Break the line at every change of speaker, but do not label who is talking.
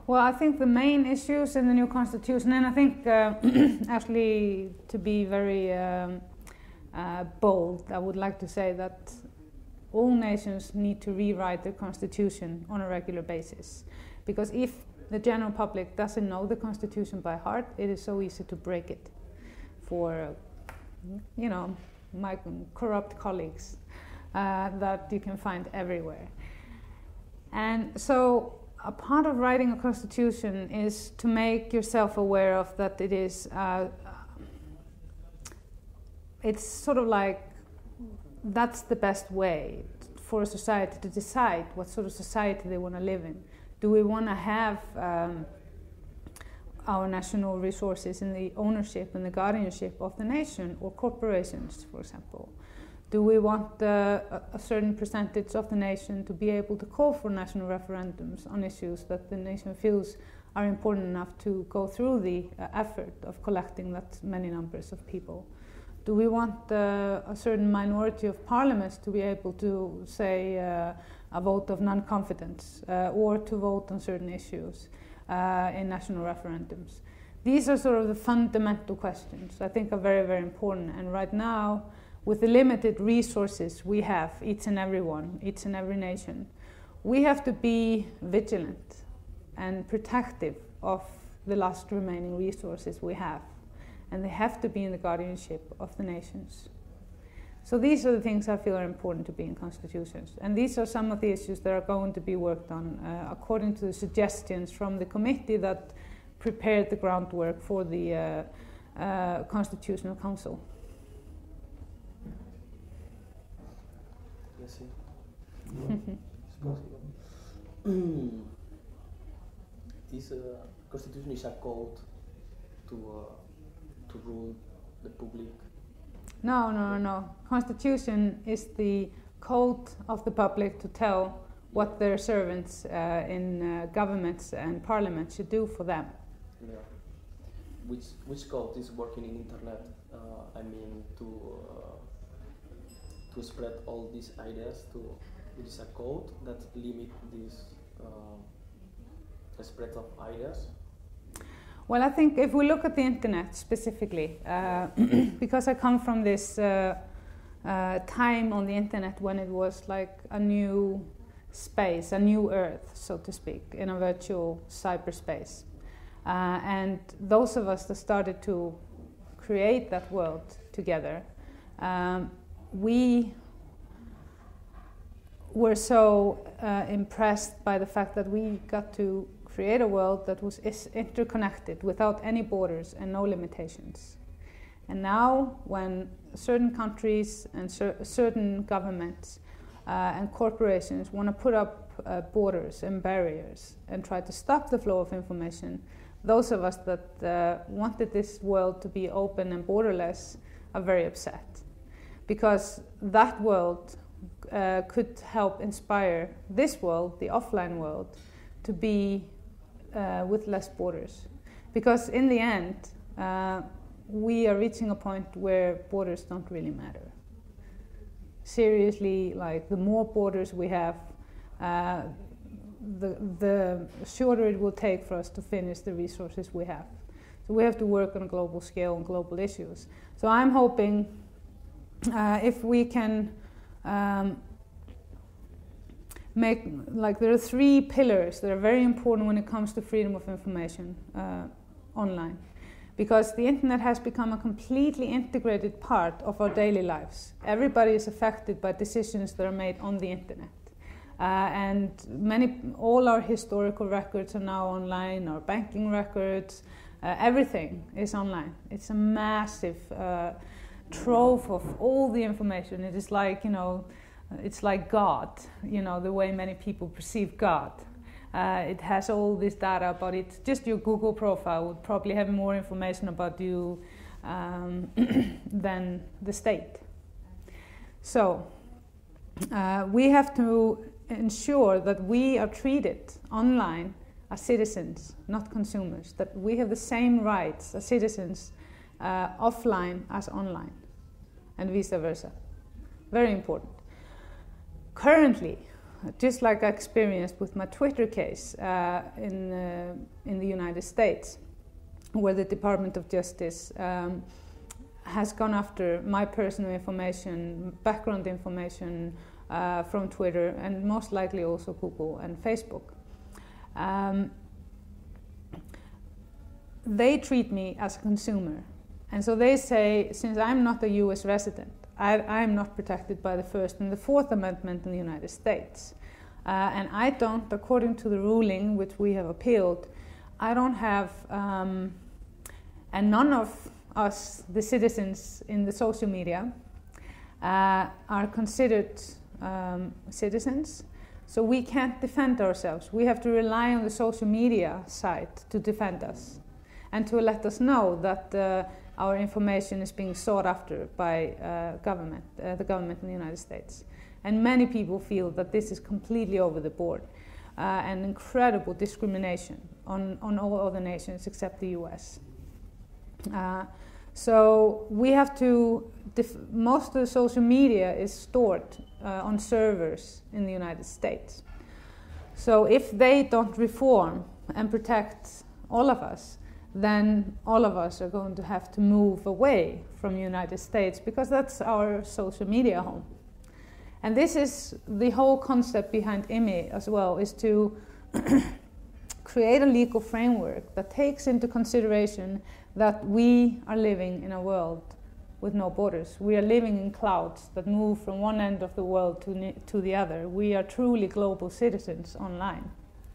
Well, I think the main issues in the new constitution, and I think actually to be very bold, I would like to say that all nations need to rewrite their constitution on a regular basis. Because if the general public doesn't know the constitution by heart, it is so easy to break it for, my corrupt colleagues that you can find everywhere. And so a part of writing a constitution is to make yourself aware of that it is, it's sort of like that's the best way for a society to decide what sort of society they want to live in. Do we want to have our national resources in the ownership and the guardianship of the nation or corporations, for example? Do we want a certain percentage of the nation to be able to call for national referendums on issues that the nation feels are important enough to go through the effort of collecting that many numbers of people? Do we want a certain minority of parliaments to be able to say a vote of non-confidence or to vote on certain issues in national referendums? These are sort of the fundamental questions I think are very, very important. And right now, with the limited resources we have, each and every one, each and every nation, we have to be vigilant and protective of the last remaining resources we have. And they have to be in the guardianship of the nations. So these are the things I feel are important to be in constitutions. And these are some of the issues that are going to be worked on according to the suggestions from the committee that prepared the groundwork for the Constitutional Council.
Yes, this constitution is a code to rule the public.
No. Constitution is the code of the public to tell what their servants in governments and parliaments should do for them.
Yeah. Which code is working in internet? I mean, to spread all these ideas. It is a code that limit this spread of ideas.
Well, I think if we look at the internet specifically, because I come from this time on the internet when it was like a new space, a new earth, so to speak, in a virtual cyberspace. And those of us that started to create that world together, we were so impressed by the fact that we got to create a world that was interconnected without any borders and no limitations. And now when certain countries and certain governments and corporations want to put up borders and barriers and try to stop the flow of information, those of us that wanted this world to be open and borderless are very upset. Because that world could help inspire this world, the offline world, to be with less borders. Because in the end, we are reaching a point where borders don't really matter. Seriously, like the more borders we have, the shorter it will take for us to finish the resources we have. So we have to work on a global scale on global issues. So I'm hoping if we can make, like, there are 3 pillars that are very important when it comes to freedom of information online. Because the internet has become a completely integrated part of our daily lives. Everybody is affected by decisions that are made on the internet. And all our historical records are now online, our banking records, everything is online. It's a massive trove of all the information. It is like, it's like God, the way many people perceive God. It has all this data about it. Just your Google profile would probably have more information about you than the state. So we have to ensure that we are treated online as citizens, not consumers, that we have the same rights as citizens offline as online, and vice versa. Very important. Currently, just like I experienced with my Twitter case in the United States, where the Department of Justice has gone after my personal information, background information from Twitter, and most likely also Google and Facebook. They treat me as a consumer. And so they say, since I'm not a US resident, I'm not protected by the First and the Fourth Amendment in the United States. And I don't, according to the ruling which we have appealed, I don't have, and none of us, the citizens in the social media, are considered citizens. So we can't defend ourselves. We have to rely on the social media side to defend us and to let us know that our information is being sought after by the government in the United States. And many people feel that this is completely over the board and incredible discrimination on all other nations except the US. So we have to, most of the social media is stored on servers in the United States. So if they don't reform and protect all of us, then all of us are going to have to move away from the United States, because that's our social media home. And this is the whole concept behind IMI as well, is to create a legal framework that takes into consideration that we are living in a world with no borders. We are living in clouds that move from one end of the world to the other. We are truly global citizens online.